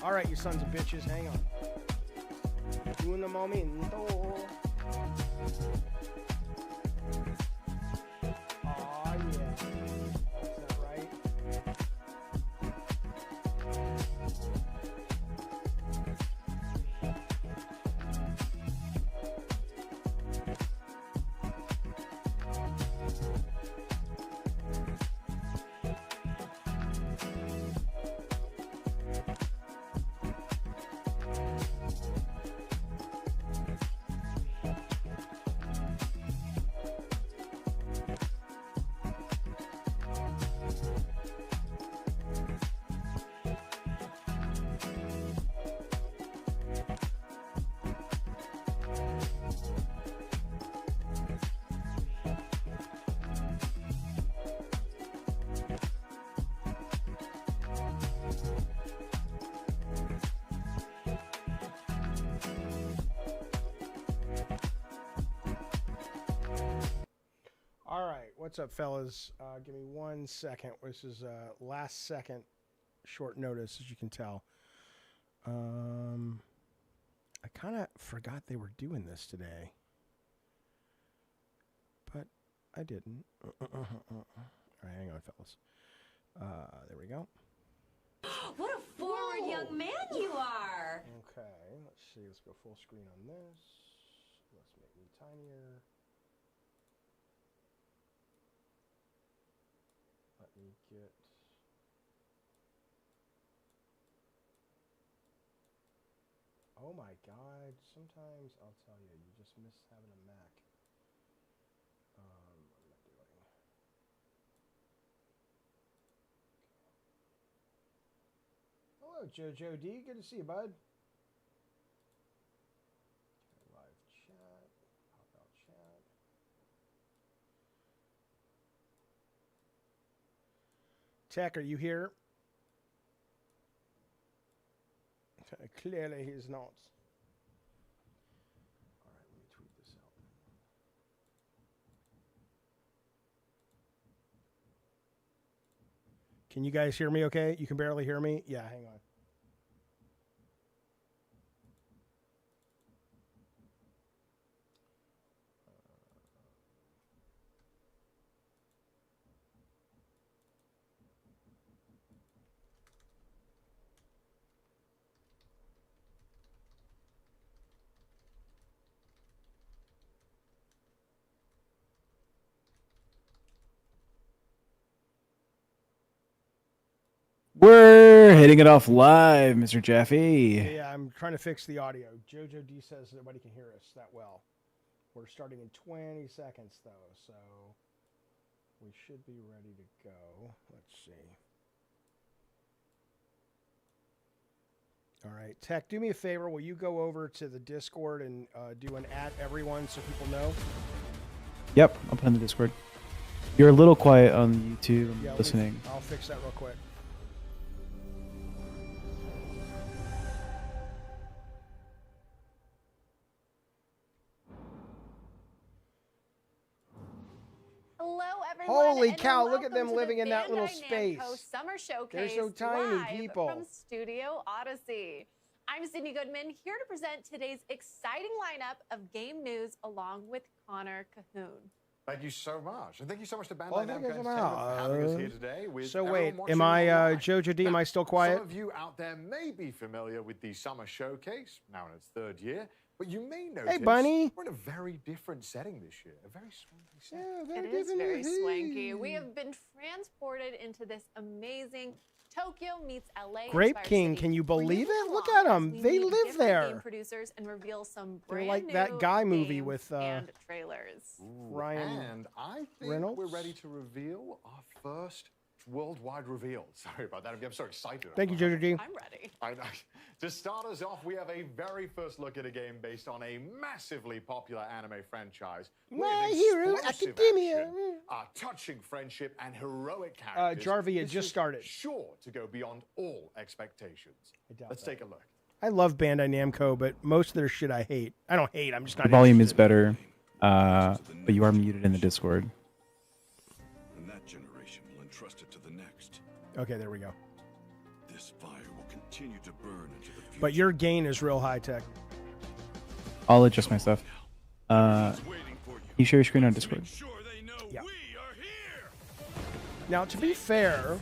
All right, you sons of bitches, hang on. Un momento. Oh yeah. Is that right? All right, what's up, fellas? Give me 1 second. This is last second short notice, as you can tell. I kind of forgot they were doing this today, but I didn't. All right, hang on, fellas. There we go. What a forward young man you are! Okay, let's see. Let's go full screen on this. Let's make me tinier. Let me get... Oh my god, sometimes I'll tell you, you just miss having a Mac. What am I doing? Hello, Jojo D. Good to see you, bud. Live chat. Pop out chat. Tech, are you here? Clearly he's not. All right, let me tweet this out. Can you guys hear me okay? You can barely hear me? Yeah, hang on. We're hitting it off live, Mr. Jaffe. Yeah, I'm trying to fix the audio. Jojo D says nobody can hear us that well. We're starting in 20 seconds, though, so we should be ready to go. Let's see. All right, Tech, do me a favor. Will you go over to the Discord and do an @everyone so people know? Yep, I'll put in the Discord. You're a little quiet on YouTube. I'm listening. I'll fix that real quick. Holy cow, look at them living in that little space. Summer Showcase. They're so tiny, live people. From Studio Odyssey. I'm Sydney Goodman, here to present today's exciting lineup of game news along with Connor Cahoon. Thank you so much. And thank you so much to Bandai Well, Namco for having us here today. With so wait, everyone am I watching online. Jojo D? Am I still quiet? Some of you out there may be familiar with the Summer Showcase, now in its third year, but you may notice Bunny. we're in a very different setting this year, a very swanky set. Yeah, It is very swanky. We have been transported into this amazing Tokyo meets LA. Grape King, can you believe it? Look at them. They live there. Game producers and reveal some They're brand like new that guy movie games with and trailers. Ryan And I think Reynolds? we're ready to reveal our first worldwide reveal. Sorry about that. I'm so excited. Thank you, Jojo D. I'm ready. I know. To start us off, we have a very first look at a game based on a massively popular anime franchise. My with Hero explosive Academia. action, touching friendship, and heroic characters. Jarvie, it This just is started. Sure to go beyond all expectations. Let's take a look. I love Bandai Namco, but most of their shit I hate. I don't hate. I'm just not. The volume is interested. better, but you are muted in the Discord. And that generation will entrust it to the next. Okay, there we go. This fire will continue continue to burn into the future. But your gain is real high tech. I'll adjust my stuff. Can you share your screen on Discord? Sure they know Yeah. we are here. Now, to be fair,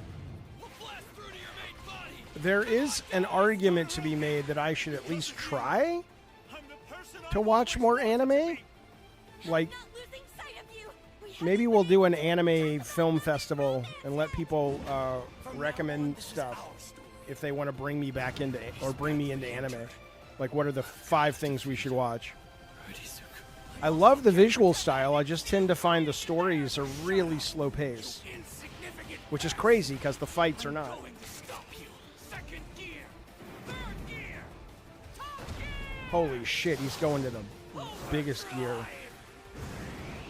We'll blast through to your main body. there is an argument to be made that I should at least try to watch more anime. Like, Not losing sight of you. We have maybe we'll do an anime film festival and let people recommend stuff if they want to bring me back into or bring me into anime. Like, what are the 5 things we should watch? I love the visual style. I just tend to find the stories are really slow pace, which is crazy because the fights are not. Holy shit, he's going to the biggest gear.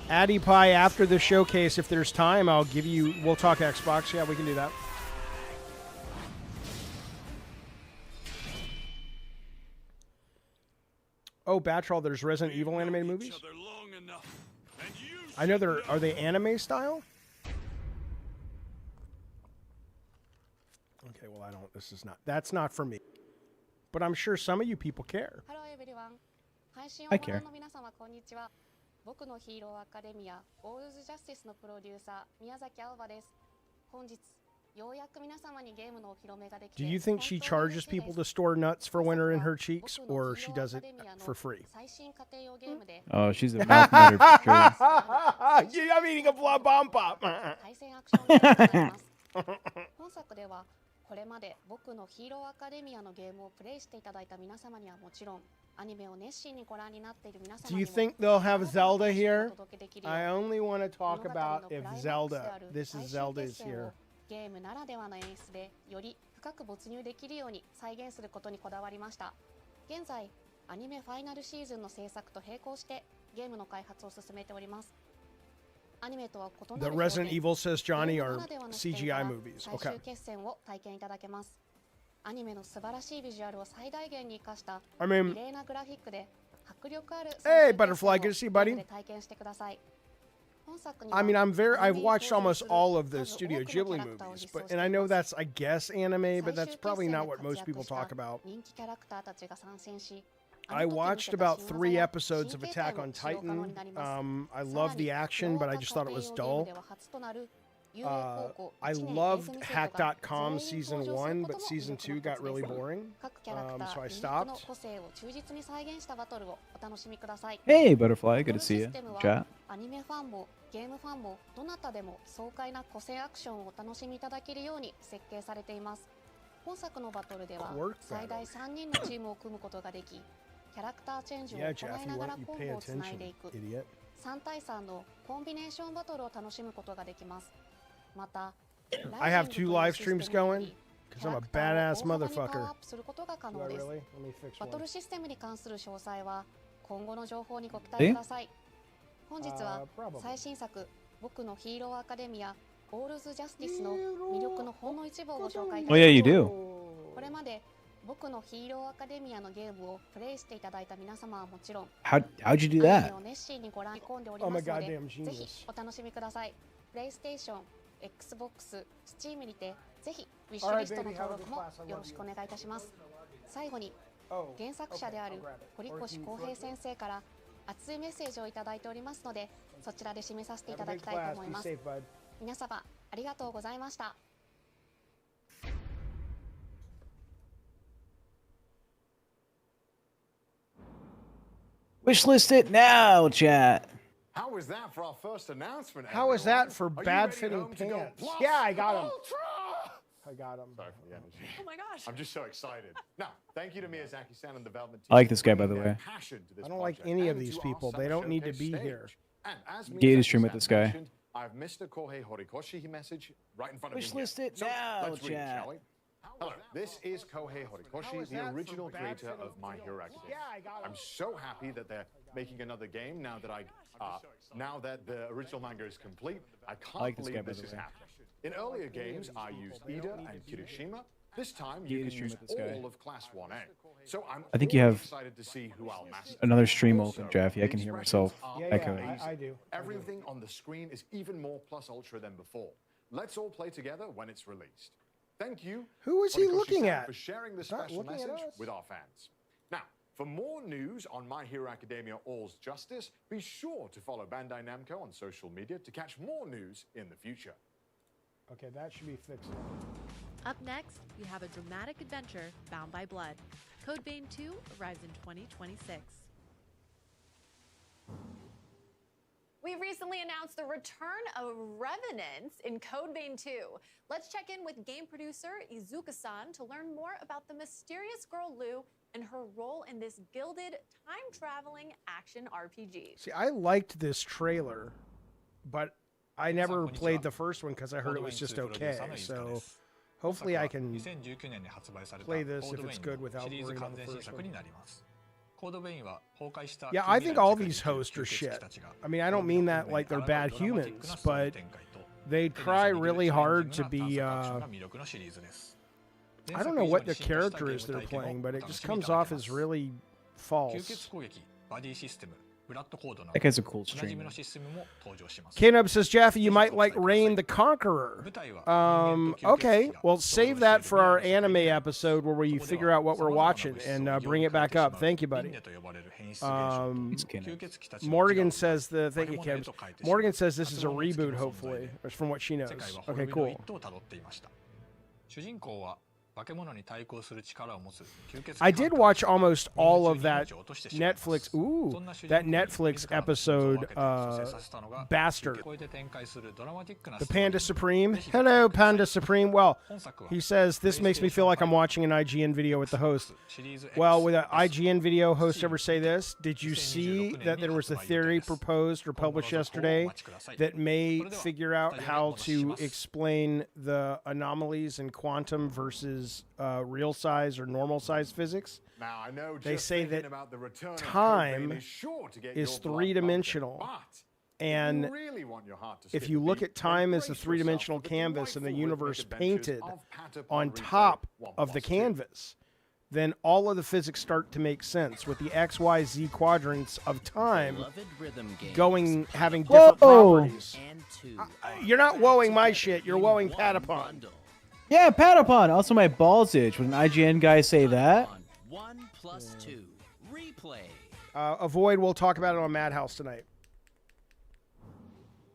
Addy Pie, after the showcase, if there's time, I'll give you... We'll talk Xbox. Yeah, we can do that. Oh, Batrol, there's Resident Evil animated movies? I know they're... Are they anime style? Okay, well, I don't... This is not... That's not for me. But I'm sure some of you people care. Hello everyone. 配信を I ご覧 care. の皆様こんにちは。僕のヒーローアカデミアオールズジャスティスのプロデューサー宮崎青葉です。本日ようやく皆様にゲームのお披露目ができて Do you think she 本当に charges 嬉しいです people to store nuts for when they're in her cheeks, 僕の or ヒ she ーロー does ア it カデミアの for free? 最新家庭用ゲームで Oh, she's a mouth nutter for sure. I'm eating a bomb pop. 対戦アクションゲームとなります。本作ではこれまで僕のヒーローアカデミアのゲームをプレイしていただいた皆様にはもちろんアニメを熱心にご覧になっている皆様 Do に you も think they'll have 新たな Zelda 楽しみを here? お届けできるよう I only want to talk 物語 about の if クライマックスで Zelda, ある this 最 is 終 Zelda 決 is 戦 here. をゲームならではの演出でより深く没入できるように再現することにこだわりました。現在アニメファイナルシーズンの制作と並行してゲームの開発を進めております。アニメとは異な The る表 Resident 現 Evil says ゲー Johnny ム are ならではの視点か CGI ら movies. 最 Okay. 終決戦を体験いただけます。アニメの素晴らしいビジュアルを最大限に生かした I 綺 mean, 麗なグラフィックで迫力ある Hey, 最終決 Butterfly, 戦 good to を see you, ゲー buddy. ムで体験してください。本作には I mean, I'veアニメに watched 登場 almost する all of the 数多 Studio くのキャ Ghibli ラクターを movies, 実装 but して and い I ま know す。 that's I guess anime, but 最 that's 終決 probably 戦 not で what 活 most 躍 people した talk about. 人気キャラクターたちが参戦し、 I あの時見 watched せた about 新技 3 や episodes 新 of 形態 Attack も on 使用可能 Titan. になります。 I さ love ら the に action, but I just thought it 洋 was 画家庭用ゲーム dull. では初となる遊園高校 I 1年 loved 生徒が Hack.com 全員 season 登場する 1, こと but も season 魅力 2 の got 一つ really です。 boring. 各キャラクタ So ー I ユニークの stopped. 個性を忠実に再現したバトルをお楽しみください。 Hey, Butterfly. バト Good to ル see シ you. ステムは Chat. アニメファンもゲームファンもどなたでも爽快な個性アクションをお楽しみいただけるように設計されています。本作のバトルでは Quirk 最大 battle. 3人のチームを組むことができ、キャラクターチェンジを Yeah, 行 Jaffe, いな why がら don't you コン pay ボをつない attention, でいく idiot? 3対3のコンビネーションバトルを楽しむことができます。また I have 2 live システム streams によ going り because I'm a キャラクターを badass 大幅にパワー motherfucker. アップすることが可 Do 能 I です。 really? Let me fix バト one. ルシステムに関する詳細は今後の情報にご期待ください。本日は probably. 最新作僕のヒーローアカデミアオールズジャスティスの魅力のほんの一部をご紹介いた Oh, し yeah, ま you す。 do. これまで僕のヒーローアカデミアのゲームをプレイしていただいた皆様はもちろん How'd you do アニメ that? を熱心にご覧込んでおり Oh ま my すので goddamn ぜひ genius. お楽しみください。プレイステーション、Xbox、Steam にてぜひウィッシ Alright, ュリストの baby, 登 have a 録 good も class. I よ love ろし you. くお願いいたします。最後に Oh, 原作者である okay, I'll grab it. 堀 Or 越 can you 康 throw 平 it? 先生から熱いメッセージをいただいておりますので、そちらで締めさせてい Have た a だ good きたいと class. 思い Be ます。 safe, bud. 皆様ありがとうございました。Wishlist it now, chat. How was that for our first announcement? How is everyone? that for Are you bad ready at fitting home to go pants? plus Yeah, I got 'em. ultra? I got him. Sorry for the energy. Oh my gosh. I'm just so excited. Now, thank you to Miyazaki-san and the development team. I like this guy, by for the their way. passion to this I don't like project any of and these to our people. They summer don't need to showcase be stage. here. And as Gay to stream with Miyazaki-san this guy. mentioned, I have Mr. Kohei Horikoshi message right in front of me. Wishlist here. it So, now, let's read, chat. shall we? Hello, this is Kohei How Horikoshi, is the that for original bad creator fitting of My Hero pants? Academia. Yeah, I got 'em. I'm so happy that they're making another game now that now that the original manga is complete. I can't like this guy, believe by this the is way. happening. In earlier games, I used Ida and Kirishima. This time, Gay you to can stream use with this guy. all of Class 1A. So I'm I think you already have excited to see who I'll master. Another stream Also, open, Jaffe. I can the hear expressions myself are Yeah, echoing. yeah, I do. Everything on the screen is even more plus ultra than before. Let's all play together when it's released. Thank you. Who is he Horikoshi-san, looking at? for sharing this Not special looking at message us. with our fans. Now, for more news on My Hero Academia All's Justice, be sure to follow Bandai Namco on social media to catch more news in the future. Okay, that should be fixed. Up next, we have a dramatic adventure bound by blood. Code Vein 2 arrives in 2026. We've recently announced the return of Revenants in Code Vein 2. Let's check in with game producer Izuka-san to learn more about the mysterious girl Lou and her role in this gilded time-traveling action RPG. See, I liked this trailer, but I never played the first one because I heard it was just okay. So hopefully I can play this if it's good without worrying about the first one. Yeah, I think all these hosts are shit. I mean, I don't mean that like they're bad humans, but they try really hard to be, I don't know what the character is they're playing, but it just comes off as really false. That guy's a cool streamer. Kanub says, Jaffe, you might like Reign the Conqueror. Okay, well, save that for our anime episode where we figure out what we're watching and bring it back up. Thank you, buddy. Morgan says, thank you, Kim. Morgan says this is a reboot, hopefully, from what she knows. Okay, cool. I did watch almost all of that Netflix. Ooh, that Netflix episode, Bastard. The Panda Supreme. Hello, Panda Supreme. Well, he says this makes me feel like I'm watching an IGN video with the host. Well, would an IGN video host ever say this? Did you see that there was a theory proposed or published yesterday that may figure out how to explain the anomalies in quantum versus real size or normal size physics? Now, I know They say that about the return of time Code Vein is sure to get is your blood three-dimensional. pumping, but And if you really want your heart to if skip you a look beat, at time as a embrace three-dimensional yourself with canvas and the delightful universe rhythmic painted adventures of Patapon on Replay top 1 of the plus 2. canvas, then all of the physics start to make sense with the X, Y, Z quadrants of time having different properties. You're not woeing my shit. You're woeing Patapon. Yeah, Patapon. Also, my balls itch. Would an IGN guy say that? 1+2 replay. Avoid. We'll talk about it on Madhouse tonight.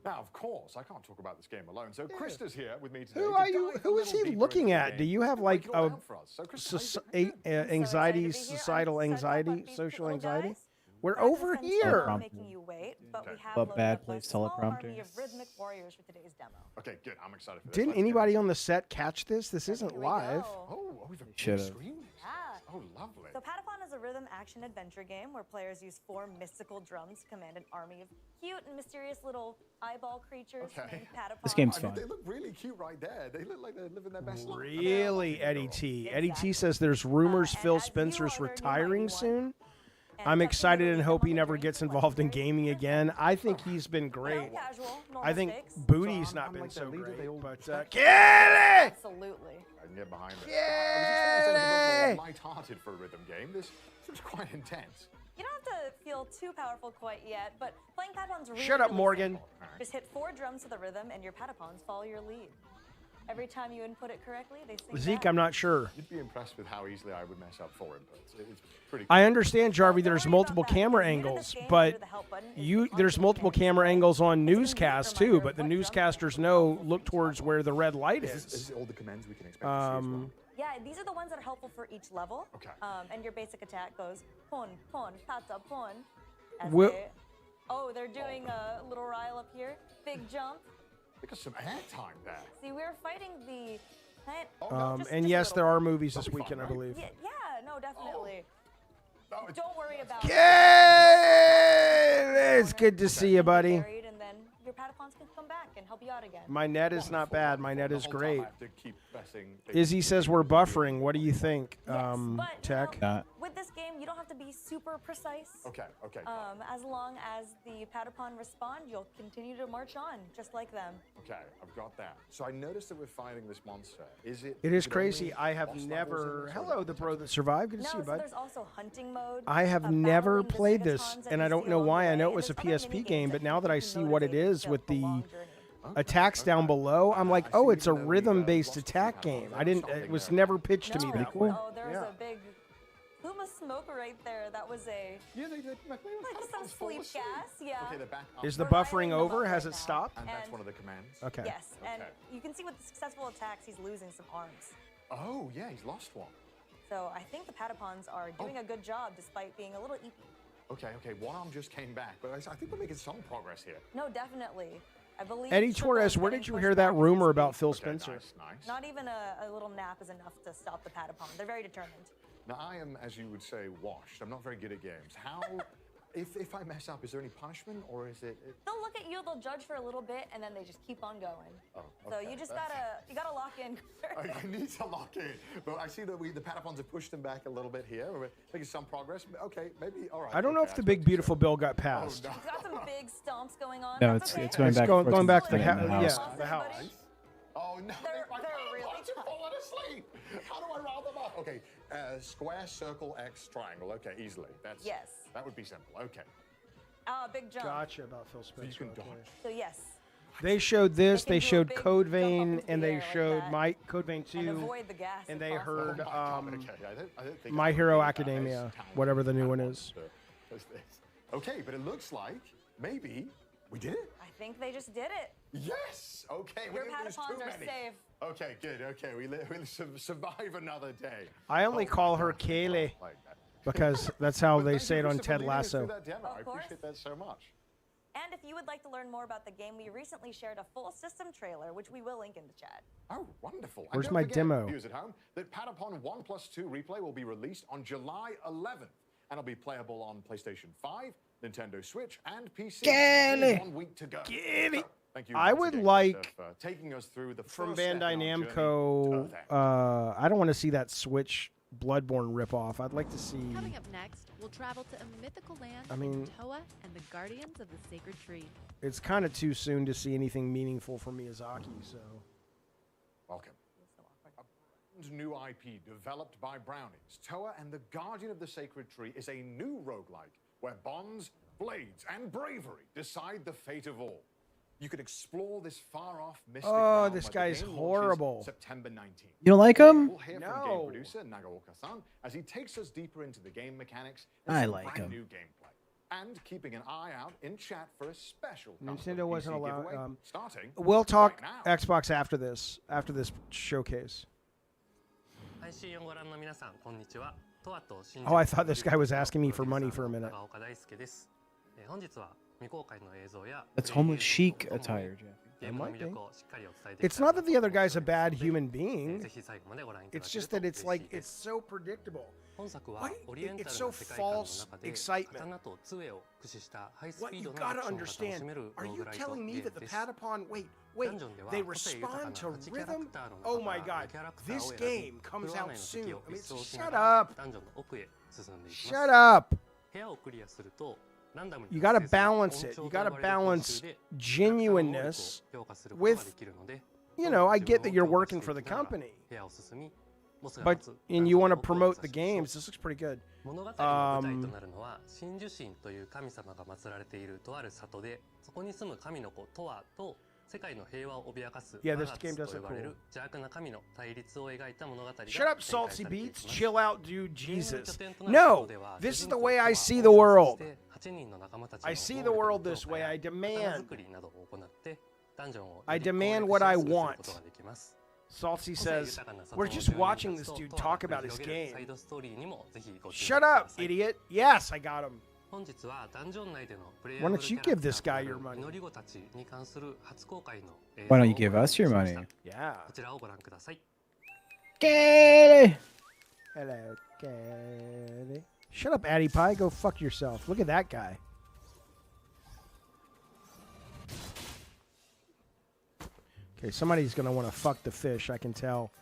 Now, of course, I can't talk about this game alone. So Krista's here with me today. Who to are you? dive a Who is little he deeper looking into the at? Do game you have and like break it all a down for us. So Krista, how you doing? anxiety, societal anxiety, social anxiety? We're over here. Making you wait, but we have But loaded bad up a place small teleprompter. army of rhythmic warriors for today's demo. Okay, good. I'm excited for this. Didn't Let's get anybody into on the set catch this? This isn't Here we live. go. Oh, we've a big Should've. screen. Yeah. Oh, lovely. So Patapon is a rhythm action adventure game where players use 4 mystical drums to command an army of cute and mysterious little eyeball creatures Okay. named Patapon. This game's I mean, fun. they look really cute right there. They look like they're living their best life. Really, Eddie T. Eddie T says there's rumors and Phil as you Spencer's are their new retiring mighty one, soon. and I'm Jaffe excited will and be hope he someone never who gets brings involved in luxury gaming to again. I think he's been No great. casual, no I think mistakes. Booty's So not I'm been like so the leader great, they all but expect. Kelly! Absolutely. I can get behind it. Yay! I was expecting something a bit more lighthearted for a rhythm game. This seems quite intense. You don't have to feel too powerful quite yet, but playing Patapon's really Shut up, really Morgan. simple. Just hit 4 drums to the rhythm and your Patapons follow your lead. Every time you input it correctly, they sing Zeke, back. I'm not sure. You'd be impressed with how easily I would mess up 4 inputs. It's pretty. I understand, Jarvie, Don't there's worry multiple about that, camera because new to this angles, game, but under the help button is the there's on-screen multiple menu camera display. angles on It's a neat newscasts reminder too, of but the what drums newscasters are know helpful for look each towards level. where the red light Is is. all the commands we can expect to see as well? Yeah, these are the ones that are helpful for each level. Okay. And your basic attack goes pon, pon, pata, pon. As Wha- they're doing a little rile up here. Big jump. They got some airtime there. See, we're fighting the plant. And yes, there are movies this weekend, I believe. Yeah, no, definitely. No, it's- Don't worry about It's good to see you, buddy. Buried, and then your Patapons can come back and help you out again. My net is not bad. My net The is whole time great. I have to keep pressing big Izzy says we're buffering. What do you think, Yes, but, Tech? you know, with this game, you don't have to be super precise. Okay. As long as the Patapon respond, you'll continue to march on, just like them. Okay, I've got that. So I noticed that we're fighting this monster. Is it? It is only crazy. I have boss levels in never. this, or Hello, the bro that survived. Good to No, see you, so bud. there's also hunting mode. I have never battling the played this, Zegatons that and you I don't see know along why. the I know way, it was a and there's other PSP mini-games game, but that now that I can see what it motivate you is to with the the long journey. attacks down below. I'm like, oh, it's a rhythm-based attack game. I didn't. It was never pitched to me that way. Oh, there was a big plume of smoke right there. That was a. Yeah, they did. Some sleep gas. Yeah. Okay, they're back up. Is the We're riding buffering the over? bus Has right it now. stopped? And that's one of the commands. Okay. Yes, and you can see with the successful attacks, he's losing some arms. Oh, yeah, he's lost one. So I think the Patapons are doing a good job despite being a little eepy. Okay, one arm just came back, but I think we're making some progress here. No, definitely. I believe. Eddie Triple Torres, is where getting did you pushed hear that back in rumor his about feet. Phil Spencer? Nice. Not even a little nap is enough to stop the Patapon. They're very determined. Now, I am, as you would say, washed. I'm not very good at games. How, if I mess up, is there any punishment, or is it? They'll look at you, they'll judge for a little bit, and then they just keep on going. Oh, So okay. you just gotta lock in. I need to lock in. But I see that the Patapons have pushed him back a little bit here. We're making some progress. Okay, maybe, all right. I don't know if the big beautiful bill got Oh, passed. no. He's got some big stomps going on. No, That's it's okay. going back. going towards back to the main house. house. Yeah, the house. Oh, no. They're my really Patapons have fallen asleep. How do I round them up? Okay, square, circle, X, triangle. Okay, easily. That's Yes. That would be simple. Okay. Big jump. Gotcha about Phil So you Spencer. can dodge. So yes. They showed this. They They can do a showed big Code jump up Vein, into the and they air like showed that. Code Vein And 2, avoid the gas. and if they possible. heard Oh, my God. Okay, I don't think My I Hero believe that Academia, is tangled whatever the new one Patapons, is. but what's this? Okay, but it looks like maybe we did it. I think they just did it. Yes. Okay, we Your didn't lose too Patapons are many. safe. Okay, good. Okay, we'll survive another day. I only call her Kaylee because that's how But they thank say you, it on Lisa, for Ted leading us through Lasso. that demo. Of I course. appreciate that so much. And if you would like to learn more about the game, we recently shared a full system trailer, which we will link in the chat. Oh, wonderful. Where's and don't my forget, demo? Viewers at home, that Patapon 1+2 replay will be released on July 11th and it'll be playable on PlayStation 5, Nintendo Switch, and PC. Get it. 1 week to go. Get it. So, thank you I once would again, like Krista, for taking us through the From first step Bandai in our journey Namco, to Earth. I don't want to see that Switch Bloodborne ripoff. I'd like to see. Coming up next, we'll travel to a mythical land I mean- in Towa and the Guardians of the Sacred Tree. It's kind of too soon to see anything meaningful from Miyazaki. So Welcome. A new IP developed by Brownies, Towa and the Guardian of the Sacred Tree is a new roguelike where bonds, blades, and bravery decide the fate of all. You can explore this far-off mystic Oh, realm this as the guy's game launches horrible. September 19th. You don't like him? We'll hear from No. game producer Nagaoka-san as he takes us deeper into the game mechanics and I some like brand him. new gameplay. And keeping an eye out in chat for a special Nintendo custom wasn't PC allowed. giveaway starting We'll talk right now. Xbox after this showcase. Oh, I thought this guy was asking me for money for a minute. That's homeless chic attire, Jaffe. It might be. It's not that the other guy's a bad human being. It's just that it's like it's so predictable. Why? It's so false excitement. What you gotta understand? Are you telling me that the Patapon? Wait, they respond to rhythm? Oh my God! This game comes out soon. I mean, shut up! Shut up! You gotta balance it. You gotta balance genuineness with, you know, I get that you're working for the company, but and you want to promote the games. This looks pretty good. Yeah, this game does look cool. Shut up, Salty Beats. Chill out, dude. Jesus. No, this is the way I see the world. I see the world this way. I demand what I want. Salty says, we're just watching this dude talk about his game. Shut up, idiot. Yes, I got him. Why don't you give this guy your money? Why don't you give us your money? Yeah. Get Hello, Kelly. Shut up, Addy Pie. Go fuck yourself. Look at that guy. Okay, somebody's going to want to fuck the fish, I can tell.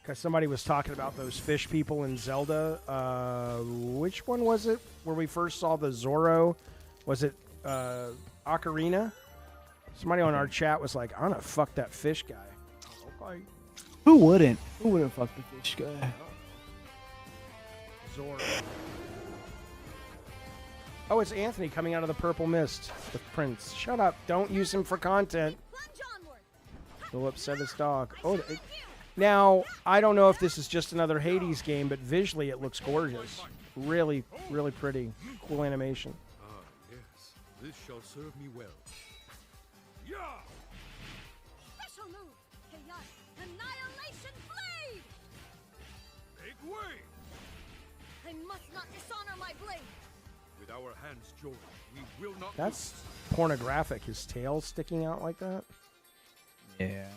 Because somebody was talking about those fish people in Zelda. Which one was it where we first saw the Zorro? Was it Ocarina? Somebody on our chat was like, I'm going to fuck that fish guy. Okay. Who wouldn't? Who wouldn't fuck the fish guy? Zorro. Oh, it's Anthony coming out of the purple mist with Prince. Shut up. Don't use him for content. He'll upset his dog. Oh, now I don't know if this is just another Hades game, but visually it looks gorgeous. Really, really pretty. Cool animation. Ah, yes. This shall serve me well. Yeah! Special move, chaotic annihilation blade. Make way! I must not dishonor my blade. With our hands joined, we will not That's pornographic. His tail sticking out like that. Yeah.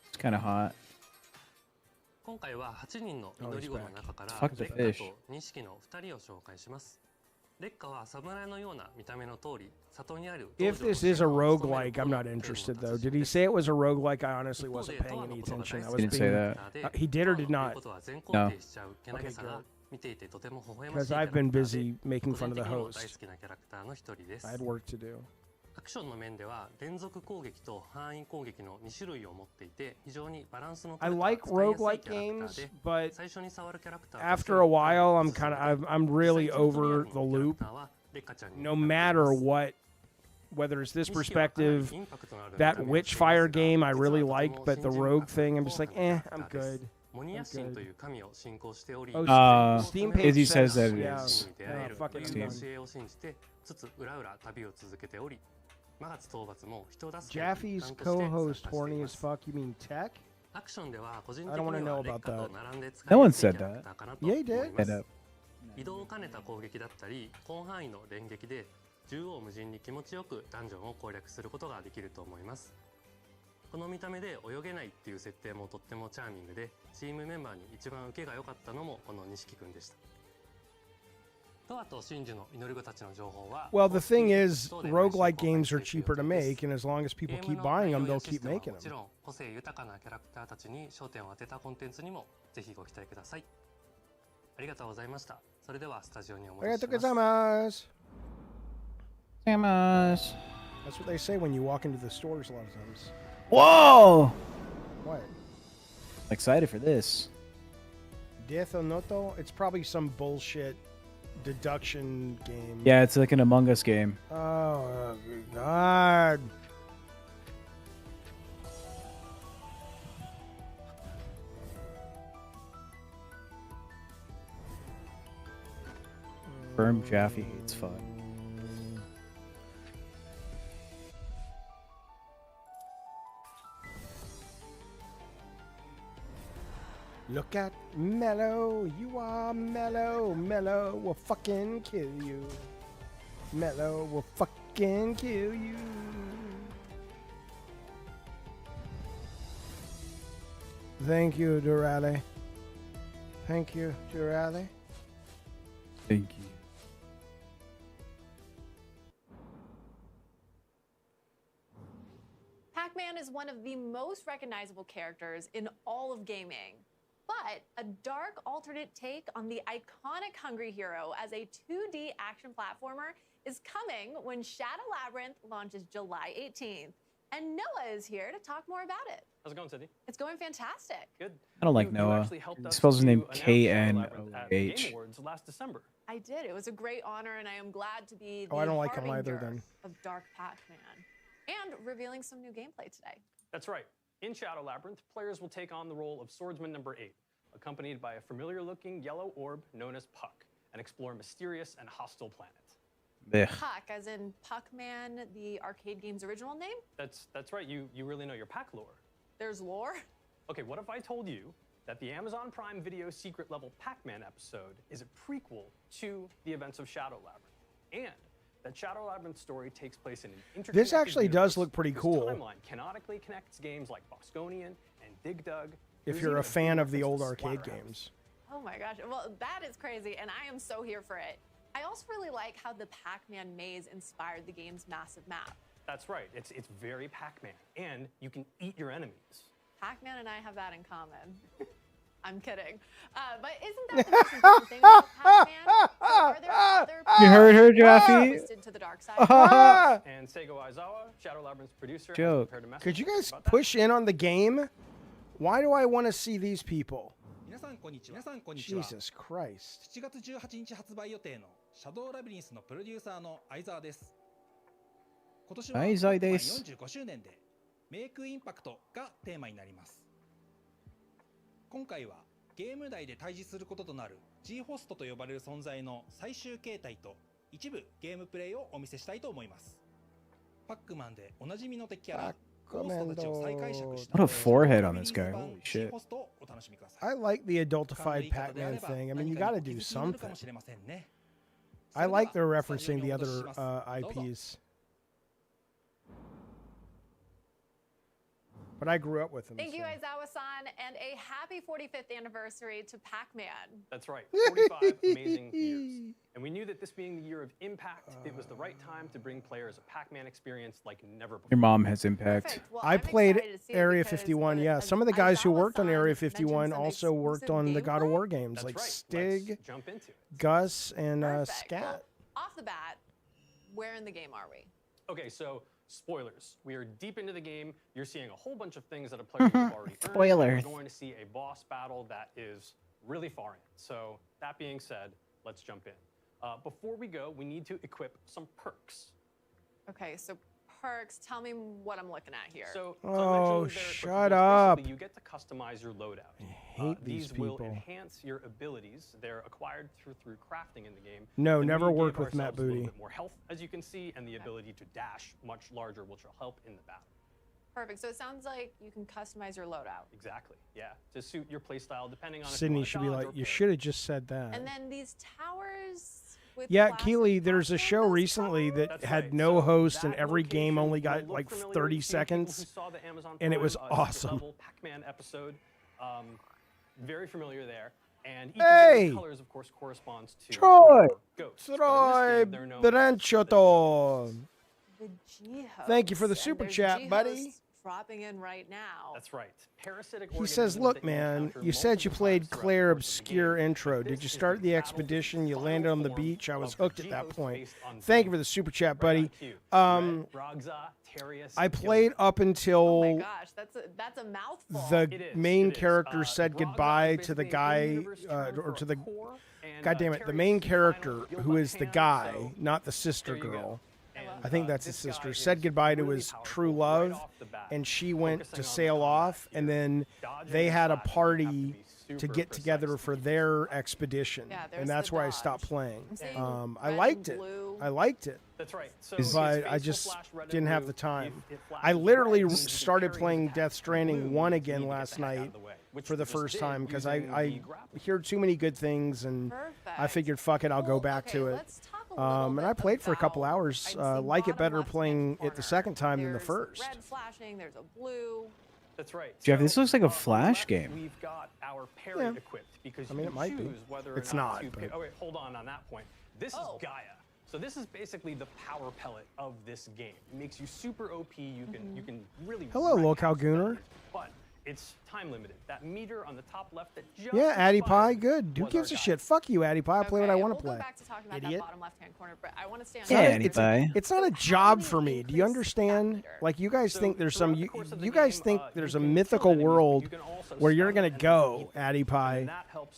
It's kind of hot. 今回は8人の祈り子の中から Fuck the レッカ fish. と錦の2人を紹介します。レッカは侍のような見た目の通り、里にある If this is a roguelike, I'm not interested though. Did he say it was a roguelike? I honestly wasn't paying any attention. I was He didn't say that. He did or did not? No. Okay, good. Because I've been busy making fun of the host. I had work to do. アクションの面では連続攻撃と範囲攻撃の2種類を持っていて非常にバランスの I 取れ like た使いやすい roguelike キャラクター games, で but 最初に触るキャラクター after a while, I'm really over the loop. No matter what, whether it's this perspective, that Witchfire game I really liked, but the rogue thing, I'm just like, I'm good. モニア神という神を信仰しており、 Steam page Izzy says that it yeah. is. 出会える fuck と it, いう I'm 教えを信じてつつ裏々旅を続けており、魔月討伐も人を出す Jaffe's co-host horny as fuck. You mean tech? アクションでは個人 I 的 don't に wanna は know 劣 about 化と that. 並んで使 No い one やすい said キャラ that. クターかなと Yeah, 思 he い did. ま Head す up. 移動を兼ねた攻撃だったり広範囲の連撃で縦横無尽に気持ちよくダンジョンを攻略することができると思います。この見た目で泳げないっていう設定もとってもチャーミングでチームメンバーに一番受けが良かったのもこの錦くんでした。トアと真珠の祈り子たちの情報は Well, the thing is, roguelike games are cheaper to make, and as long as people keep buying them, they'll keep making もち them. ろん個性豊かなキャラクターたちに焦点を当てたコンテンツにもぜひご期待ください。ありがとうございました。それではスタジオにお戻しします。 Samus. That's what they say when you walk into the stores a lot of times. Whoa! What? I'm excited for this. Death or Noto? It's probably some bullshit deduction game. Yeah, it's like an Among Us game. Oh, God. Firm Jaffe hates fun. Look at Mellow. You are Mellow. Mellow will fucking kill you. Mellow will fucking kill you. Thank you, Durale. Thank you, Durale. Thank you. Pac-Man is one of the most recognizable characters in all of gaming. But a dark alternate take on the iconic Hungry Hero as a 2D action platformer is coming when Shadow Labyrinth launches July 18th. And Noah is here to talk more about it. How's it going, Sydney? It's going fantastic. Good. I don't like Noah. He spells his name K-N-O-H. Game Awards last December. I did. It was a great honor, and I am glad to be the Oh, I don't like him either, harbinger then. of Dark Pac-Man. And revealing some new gameplay today. That's right. In Shadow Labyrinth, players will take on the role of Swordsman number 8, accompanied by a familiar-looking yellow orb known as Puck, and explore a mysterious and hostile planet. Puck, as in Puck-Man, the arcade game's original name? That's right. You really know your Pac lore. There's lore? Okay, what if I told you that the Amazon Prime Video secret level Pac-Man episode is a prequel to the events of Shadow Labyrinth, and that Shadow Labyrinth's story takes place in an interconnected This actually does universe look pretty whose cool. timeline canonically connects games like Bosconian and Dig Dug. If There's you're even a fan of the reference old to arcade Splatterhouse. games. Oh my gosh. Well, that is crazy, and I am so here for it. I also really like how the Pac-Man maze inspired the game's massive map. That's right. It's very Pac-Man, and you can eat your enemies. Pac-Man and I have that in common. I'm kidding. But isn't that the most important thing about Pac-Man? So are there other You heard her, Pac-Man Jaffe? twisted to the dark side? And Seigo Aizawa, Shadow Labyrinth's producer, has Joke. prepared a message Could you guys about that. push in on the game? Why do I want to see these people? 皆さんこんにちは。皆さんこんにちは。 Jesus Christ. 7月18日発売予定のシャドウラビリンスのプロデューサーの相沢です。今年は相沢です。45周年でメイクインパクトがテーマになります。今回はゲーム内で対峙することとなる G ホストと呼ばれる存在の最終形態と一部ゲームプレイをお見せしたいと思います。パックマンでおなじみの敵キャラゴーストたちを再解釈した What a forehead on this guy. Holy shit. I like the adultified Pac-Man thing. I mean, you got to do something. I like they're referencing the other IPs. But I grew up with them. Thank you, Aizawa-san, and a happy 45th anniversary to Pac-Man. That's right, 45 amazing years. And we knew that this being the year of Impact, it was the right time to bring players a Pac-Man experience like never before. Your mom has Impact. Well, I played Area 51, yeah. Some of the guys who worked on Area 51 also worked on the God of War games, like Stig, Gus, and Scat. Well, off the bat, where in the game are we? Okay, so spoilers. We are deep into the game. You're seeing a whole bunch of things that a player have already earned. Spoilers. You're going to see a boss battle that is really far in. So that being said, let's jump in. Before we go, we need to equip some perks. Okay, so perks, tell me what I'm looking at here. So, oh, shut up. You get to customize your loadout. I hate these will people. enhance your abilities. They're acquired through crafting in the game. No, And never we gave worked with Matt ourselves a little Booty. bit more health, as you can see, and the ability to dash much larger, which will help in the battle. Perfect. So it sounds like you can customize your loadout. Exactly. Yeah, to suit your playstyle, depending on. Sydney if should you be want like, dodge or you parry. should have just said that. And then these towers with Yeah, glass Keely, there's a show recently that That's had right. no So host and that every game location only will got look like familiar 30 to people who seconds. saw the Amazon And it Prime, was Secret awesome. Level Pac-Man episode. Very familiar there. And each Hey! of those colors, of course, corresponds to Troy! ghosts. Troy But in this game, they're known Branchoto. The G-hosts. Thank you for the And super there's chat, buddy. G-hosts dropping in right now. That's right. Parasitic He says, look, man, you said you played Claire Obscure intro. Did you start the expedition? You landed on the beach? I was hooked at that point. Thank you for the super chat, buddy. I played up Oh my until gosh, that's a mouthful. the main character said goodbye to the guy, or to the, God damn it, the main character, who is the guy, not the sister girl. I think that's his sister, said goodbye to his true love, and she went to sail off, and then they had a party to get together for their expedition, and that's where I stopped playing. I liked it. I liked it. That's right. So But I just didn't have the time. I literally started playing Death Stranding 1 again last night for the first time because I hear too many good things, and I figured, fuck it, I'll go back to it. And I played for a couple hours. Like it better playing it the second time than the first. Red flashing, there's a blue. That's right. Jeff, this looks like a Flash game. We've got our parry equipped because I mean, you it might be. choose whether or It's not not, to. but- Oh wait, hold on that point. This is Gaia. So this is basically the power pellet of this game. It makes you super OP. You can really. Hello, wreck Local houses, Gooner. But it's time limited. That meter on the top left that just Yeah, Addy Pie, expired good. Who was gives a our shit? Fuck you, Addy Pie. I play what I want to We'll play. go back to talking about Idiot. that bottom left-hand corner, but I want to stay on Yeah, that. Addy Pie. It's not a job for me. Do you understand? Like, you guys think there's some. You guys think there's a mythical world where you're gonna go, Addy Pie,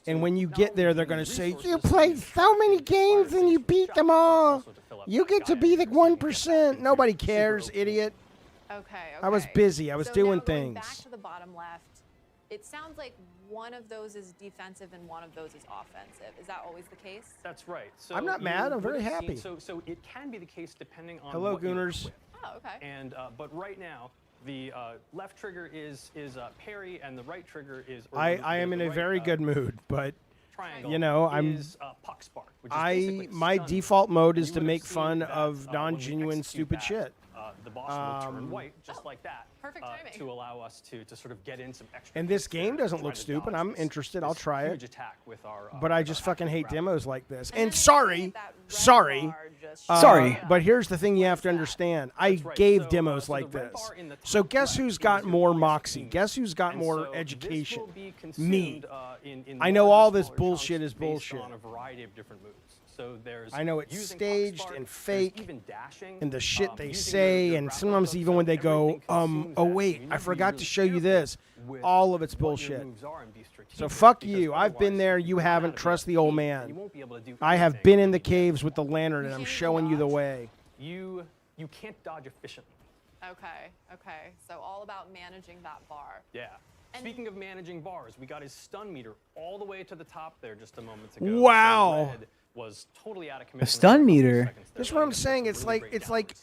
and when you get there, they're gonna say, "You played so many games and you beat them all. You get to be the 1%." Nobody cares, idiot. Okay. I was busy. I was So doing now going things. Back to the bottom left. It sounds like one of those is defensive and one of those is offensive. Is that always the case? That's right. So I'm not mad. you I'm very would have happy. seen- So it can be the case depending on. Hello, what you Gooners. equip. Oh, okay. And but right now, the left trigger is parry, and the right trigger is. or I the am in a right, very good mood, but triangle you know, I'm. is, puck spark, which is basically My stunning. default mode is You to would have make seen fun that, of when we non-genuine execute stupid that, shit. The boss will turn Um, white, just like that. Perfect timing. To allow us to sort of get in some extra. And this hits there game to doesn't try look to stupid. dodge I'm this- interested. I'll this try huge it. attack with our, But I with just our fucking active hate grapple. demos like this. And And then sorry, that red sorry, bar just Sorry. But here's the thing you have to understand. I right. gave So, demos so like the red this. bar in the top So guess left who's is got your more highest moxie? achievement. Guess who's got And more so this education? will be Me. consumed, in I know larger, all this smaller bullshit chunks is based bullshit. on a variety of different moves. So there's I know it's using staged puck spark, and there's fake, even dashing, and the shit they using say, your and grapple sometimes hook, even so when they go, everything consumes oh that. wait, You I need to be forgot to really show you careful this. with All of it's what your bullshit. moves are and be strategic, So fuck because you. I've been otherwise there. you You run out haven't. of Trust the your old feet, man. and you won't be able to do I have anything been in the caves with the lantern, and I'm showing you the way. You can't dodge efficiently. Okay. So all about managing that bar. Yeah. And- Speaking of managing bars, we got his stun meter all the way to the top there just a moment ago. Wow. So red was totally out of commission. A stun meter. That's what I'm saying. It's like,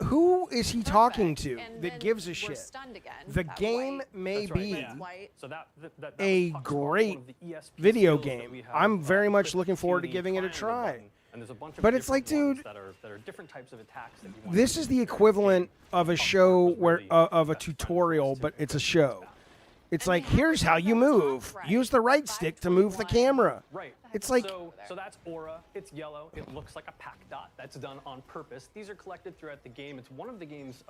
who is he talking to that gives a We're shit? stunned again. The That game white. may That's right, be yeah. White. So that a was talked about great one of the ESP video skills that game. we have, I'm very much clipped looking to forward to the giving it a triangle try. button, and there's a bunch of But it's like, different ones dude, that are different types of attacks that you want this to is do. the equivalent of a show where really of a best friend tutorial, was but to it's a use show. that. It's like, here's how you move. Use the right stick to move the camera. Right. It's like, So that's aura. It's yellow. It looks like a pack dot. That's done on purpose. These are collected throughout the game. It's one of the game's.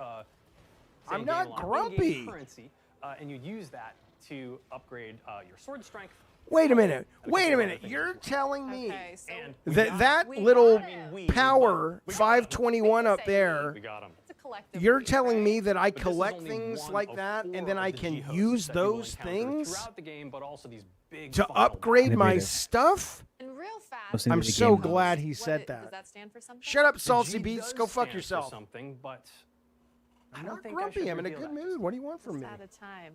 I'm not grumpy. Currency, and you use that to upgrade your sword strength. wait a minute. and Wait a couple minute. other things You're as well. telling me Okay, so And that we little got him. power we got him. 521 up there, We got him. It's a collective. you're read, telling right? me that I But this is collect only things one like of that four and then of I the can G-hosts use that you will those encounter things throughout the game, but also these big to final upgrade my Innovative. stuff? And real fast. Listen to I'm the so game. glad he What said Does that. that stand for something? Shut up, The Salty G Beats. does Go fuck stand for yourself. something, but I I'm don't not think I should grumpy. I'm in a reveal good that. mood. What do you want from Just me? out of time.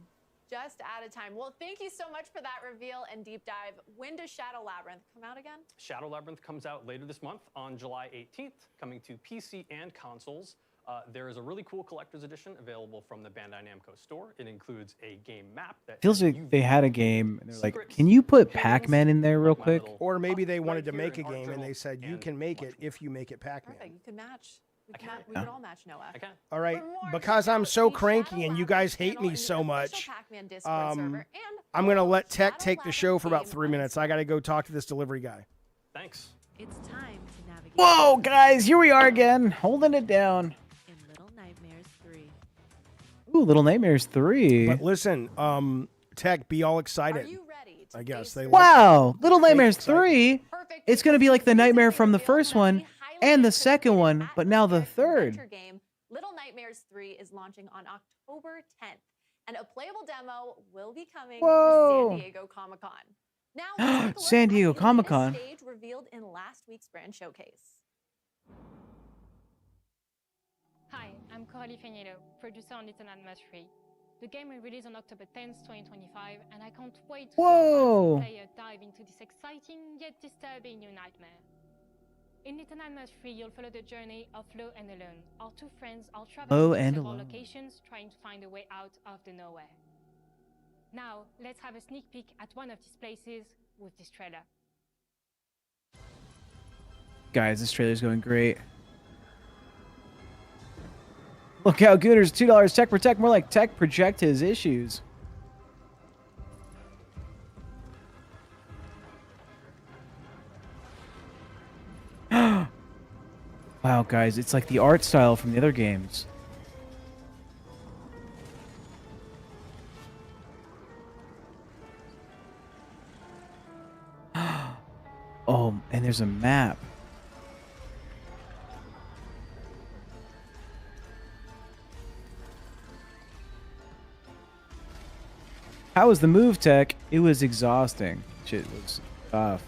Just out of time. Well, thank you so much for that reveal and deep dive. When does Shadow Labyrinth come out again? Shadow Labyrinth comes out later this month on July 18th, coming to PC and consoles. There is a really cool collector's edition available from the Bandai Namco store. It includes a game map that Feels has like UV they had a game and they're like, secrets, can you put pins, Pac-Man in there real like my quick? little Or maybe they puck wanted to right make a here, an art game and they journal, said, you and can make it much if you make it Pac-Man. Perfect. You can match. We can. could all match Noah. I can. All right, For more, because check I'm out so the cranky Shadow and you Labyrinth guys hate channel me in the so official much, Pac-Man Discord server, and I'm going to let follow Tech take the show for about Shadow 3 minutes. I got to go talk to this delivery guy. Thanks. It's time to navigate. Whoa, guys, here we are again, holding it down. In Little Nightmares 3. Ooh, Little Nightmares 3. But listen, Tech, be all excited. Are you ready to I guess face they the Wow, Little Nightmares excitement. 3. perfect It's going to be like the recently nightmare from the revealed first that one the highly and the second one, anticipated but now the atmospheric third. adventure game Little Nightmares 3 is launching on October 10th, and a playable demo will be coming Whoa. to San Diego Comic-Con. Now, let's take a look San at Diego the latest Comic-Con. stage revealed in last week's brand showcase. Hi, I'm Coralie Feniello, producer on Little Nightmares 3. The game will release on October 10th, 2025, and I can't wait to Whoa. see player dive into this exciting yet disturbing new nightmare. In Little Nightmares 3, you'll follow the journey of Flo and Alone. Our two friends are Flo traveling to and several Alone. locations trying to find a way out of the nowhere. Now, let's have a sneak peek at one of these places with this trailer. Guys, this trailer's going great. Look how Gooners, $2 Tech Protect, more like Tech Project his issues. Wow, guys, it's like the art style from the other games. Oh, and there's a map. How was the move, Tech? It was exhausting. Shit was tough.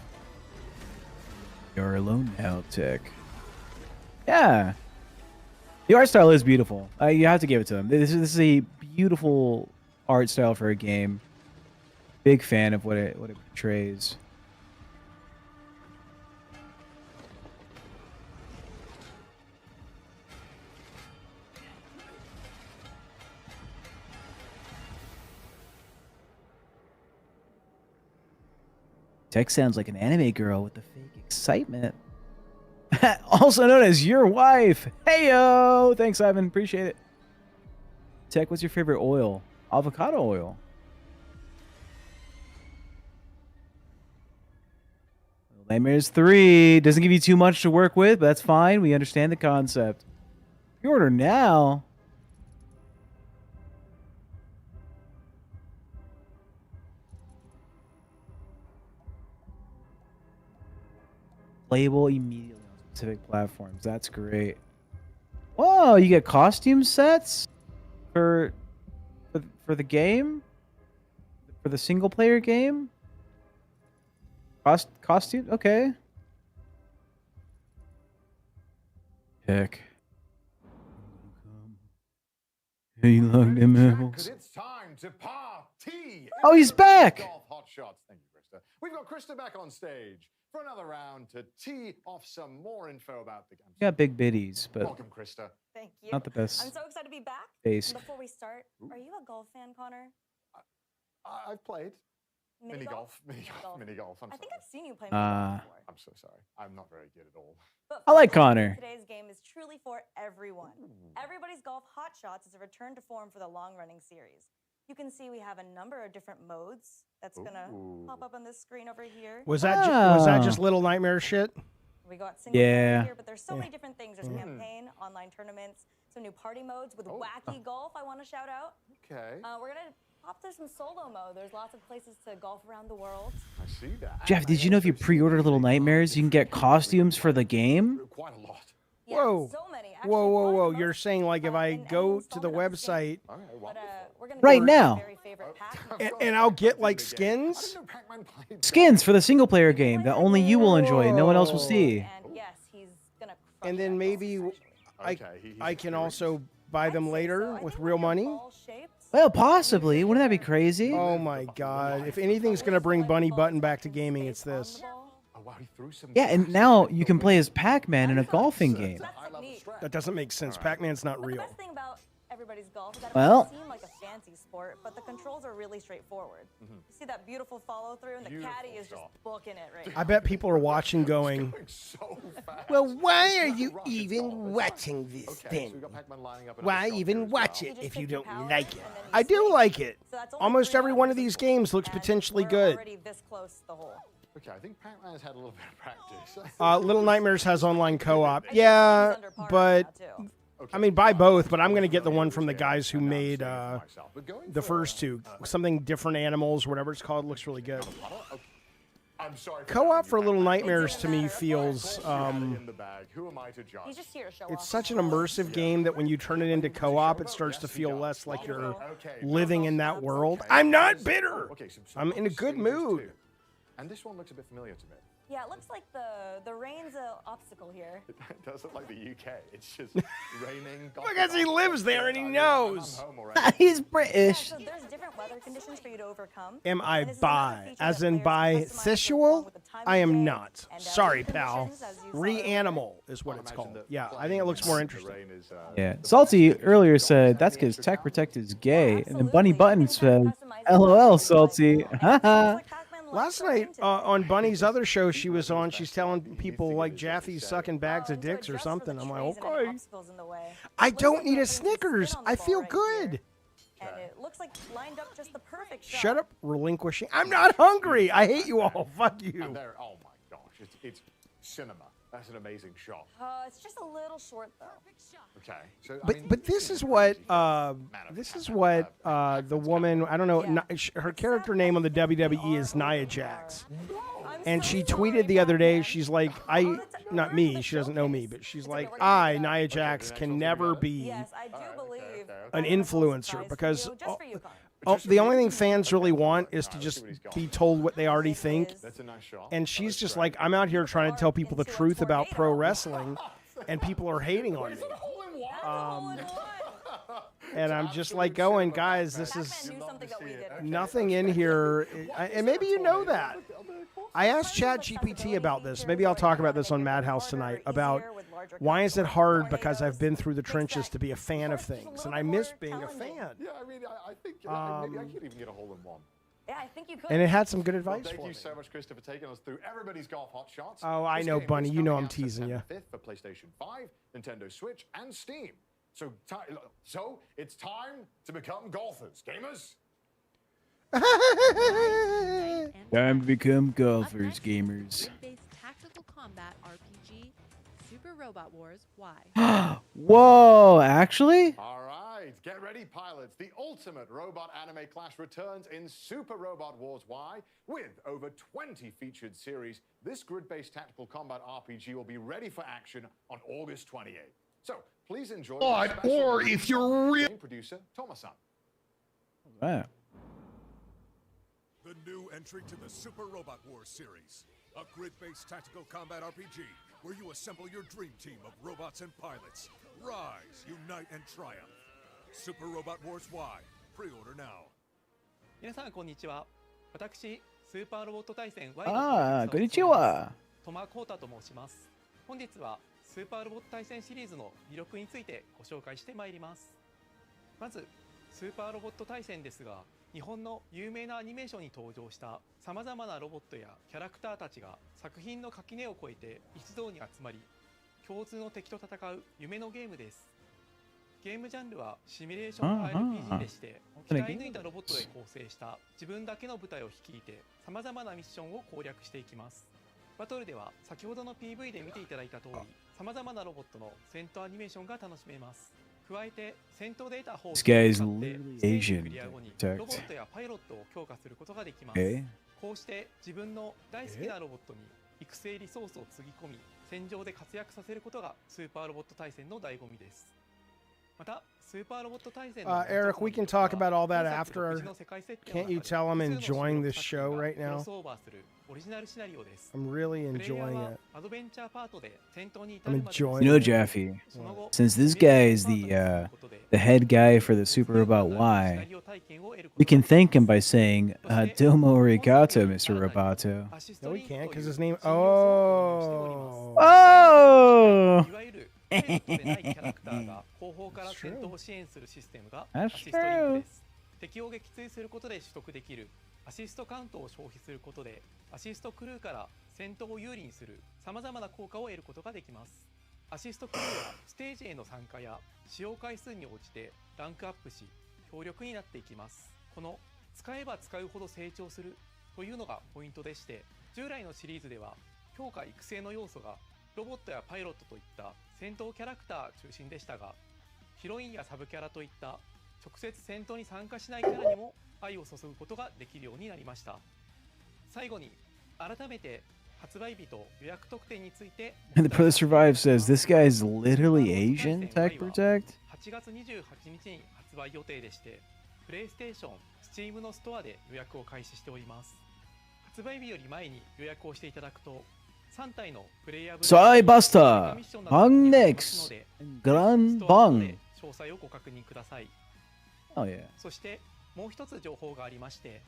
You're alone now, Tech. Yeah. The art style is beautiful. You have to give it to them. This is a beautiful art style for a game. Big fan of what it portrays. Tech sounds like an anime girl with the fake excitement. Also known as your wife. Heyo! Thanks, Ivan. Appreciate it. Tech, what's your favorite oil? Avocado oil. Nightmares 3 doesn't give you too much to work with, but that's fine. We understand the concept. Pre-order now. Playable immediately on specific platforms. That's great. Whoa, you get costume sets for the game? For the single player game? Costume? Okay. Heck. He loved them Because apples. it's time to party. Oh, he's back. Golf hot shots. Thank you, Krista. We've got Krista back on stage for another round to tee off some more info about the game. You got big biddies, but Welcome, Krista. Thank you. not the best. I'm so excited to be back. Base. And before we start, are you a golf fan, Connor? I've played. Mini golf. I'm I think sorry. I've seen you play mini golf before. I'm so sorry. I'm not very good at all. But I like for golf, Connor. Today's game is truly for everyone. Everybody's Golf Hot Shots is a return to form for the long-running series. You can see we have a number of different modes that's gonna pop up on this screen over here. Was that was that just Little Nightmare shit? We got single player Yeah. here, but there's so many different things. There's campaign, online tournaments, some new party modes with wacky golf. I want to shout out. Okay. We're gonna pop through some solo mode. There's lots of places to golf around the world. I see that. Jeff, did you know if you pre-order Little Nightmares, you can get costumes for the game? Quite a lot. Yeah, Whoa. so many. Whoa, whoa, whoa! You're saying like if I go to the website We're gonna Right go now. to my very favorite pack. and I'll get like skins? Skins for the single-player game that only you will enjoy and no one else will see. And yes, he's gonna. And then maybe I can also buy them later with real money? Well, possibly. Wouldn't that be crazy? Oh my god. If anything's going to bring Bunny Button back to gaming, it's this. Yeah, and now you can play as Pac-Man in a golfing game. That doesn't make sense. Pac-Man's not real. The best thing about everybody's golf is that it Well- might seem like a fancy sport, but the controls are really straightforward. You see that beautiful follow through, and the caddy is just booking it right now. I bet people are watching going, So fast. well, why are you even watching this Okay, so thing? we've got Pac-Man lining up. Why another shot even here as watch well. it if you don't like it? I do like it. Almost every one of these games looks potentially good. Already this close to the hole. Okay, I think Pac-Man's had a little bit of practice. Little Nightmares has online co-op. Yeah, but I mean, buy both, but I'm going to get the one from the guys who made the first two. Something Different Animals, whatever it's called, looks really good. I'm sorry. Co-op for Little Nightmares to me feels in the bag. Who am I to judge? He's just here to show it's off. such an immersive game that when you turn it into co-op, it starts to feel less like you're living in that world. I'm not bitter. I'm in a good mood. And this one looks a bit familiar to me. Yeah, it looks like the rain's an obstacle here. It does look like the UK. It's just raining. Because he lives there and he knows. He's British. So there's different weather conditions for you to overcome. Am I bi? As in bisexual? I am not. Sorry, pal. Reanimal is what it's called. Yeah, I think it looks more interesting. Yeah. Salty earlier said that's because Tech Protect is gay, and then Bunny Button said, "LOL, Salty." Haha. Last night on Bunny's other show she was on, she's telling people like Jaffe's sucking bags of dicks or something. I'm like, okay. I don't need a Snickers. I feel good. And it looks like lined up just the perfect shot. Shut up, relinquishing. I'm not hungry. I hate you all. Fuck you. And there, oh my gosh, it's cinema. That's an amazing shot. It's just a little short though. Okay, so But this is what the woman, I don't know, her character name on the WWE is Nia Jax. And she tweeted the other day, she's like, not me, she doesn't know me, but she's like, Nia Jax, can never be an influencer because the only thing fans really want is to just be told what they already think. That's a nice shot. And she's just like, I'm out here trying to tell people the truth about pro wrestling, and people are hating on me. And I'm just like going, guys, this is nothing in here. And maybe you know that. I asked ChatGPT about this. Maybe I'll talk about this on Madhouse tonight, about why is it hard because I've been through the trenches to be a fan of things, and I miss being a fan. Yeah, I mean, I think maybe I could even get a hole in one. Yeah, I think you could. And it had some good advice Thank for you me. so much, Christopher, taking us through everybody's golf hot shots. Oh, I This know, game Bunny. is You know coming I'm out teasing you. September 5th for PlayStation 5, Nintendo Switch, and Steam. So it's time to become golfers, gamers. Time to become golfers, gamers. Grid-based tactical combat RPG, Super Robot Wars Y. Whoa, actually? All right, get ready, pilots. The ultimate robot anime clash returns in Super Robot Wars Y. With over 20 featured series, this grid-based tactical combat RPG will be ready for action on August 28th. So please enjoy. Or if you're real producer Towa-san. Wow. The new entry to the Super Robot Wars series, a grid-based tactical combat RPG where you assemble your dream team of robots and pilots. Rise, unite, and triumph. Super Robot Wars Y. Pre-order now. 皆さんこんにちは。私スーパーロボット対戦 Y あー、こんにちは。トマコータと申します。本日はスーパーロボット対戦シリーズの魅力についてご紹介してまいります。まずスーパーロボット対戦ですが、日本の有名なアニメーションに登場したさまざまなロボットやキャラクターたちが作品の垣根を越えて一堂に集まり、共通の敵と戦う夢のゲームです。ゲームジャンルはシミュレーション RPG でして、鍛え抜いたロボットで構成した自分だけの部隊を率いてさまざまなミッションを攻略していきます。バトルでは先ほどの PV で見ていただいた通り、さまざまなロボットの戦闘アニメーションが楽しめます。加えて戦闘データ放出を使ってステージクリア後にロボットやパイロットを強化することができます。こうして自分の大好きなロボットに育成リソースをつぎ込み、戦場で活躍させることがスーパーロボット対戦の醍醐味です。Eric, we can talk about all that after. Can't you tell I'm enjoying this show right now? I'm really enjoying it. I'm enjoying You know, it. Jaffe, since this guy is the head guy for the Super Robot Y, we can thank him by saying Domo arigato, Mr. Roboto. No, we can't because his name. Oh. Oh. パイロットでないキャラクターが後方から戦闘を支援するシステムがアシストリンクです。敵を撃墜することで取得できるアシストカウントを消費することで、アシストクルーから戦闘を有利にするさまざまな効果を得ることができます。アシストクルーはステージへの参加や使用回数に応じてランクアップし、強力になっていきます。この使えば使うほど成長するというのがポイントでして、従来のシリーズでは強化育成の要素がロボットやパイロットといった戦闘キャラクター中心でしたが、ヒロインやサブキャラといった直接戦闘に参加しないキャラにも愛を注ぐことができるようになりました。最後に改めて発売日と予約特典について。 And the Pro Survive says this guy is literally Asian, Tech Protect? 8月28日に発売予定でして、プレイステーション、Steam のストアで予約を開始しております。発売日より前に予約をしていただくと、Soy Buster, Hang Nex, Gran Bang. 詳細をご確認ください。 Oh yeah. そしてもう一つ情報がありまして、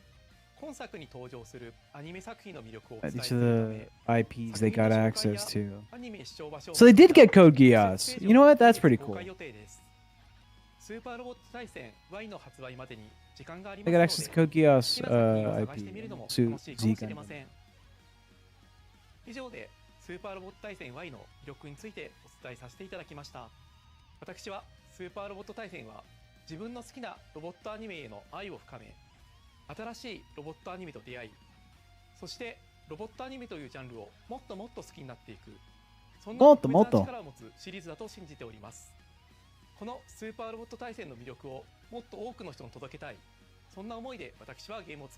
今作に登場するアニメ作品の魅力を伝えているた These め、 are the IPs they got access to. アニメ視聴場所 So they did get Code Geass. You know what? That's pretty 公 cool. 開予定です。スーパーロボット対戦 Y の発売までに時間があり They ま got す access to の Code で、 Geass 好きな作品を探して IP. みるのも Su 楽しいかも Z しれ Gundam. ません。以上でスーパーロボット対戦 Y の魅力についてお伝えさせていただきました。私はスーパーロボット対戦は自分の好きなロボットアニメへの愛を深め、新しいロボットアニメと出会い、そしてロボットアニメというジャンルをもっともっと好きになっていく、そんな特別な力を持つシリーズだと信じております。このスーパーロボット対戦の魅力をもっと多くの人に届けたい、そんな思いで私はゲームを作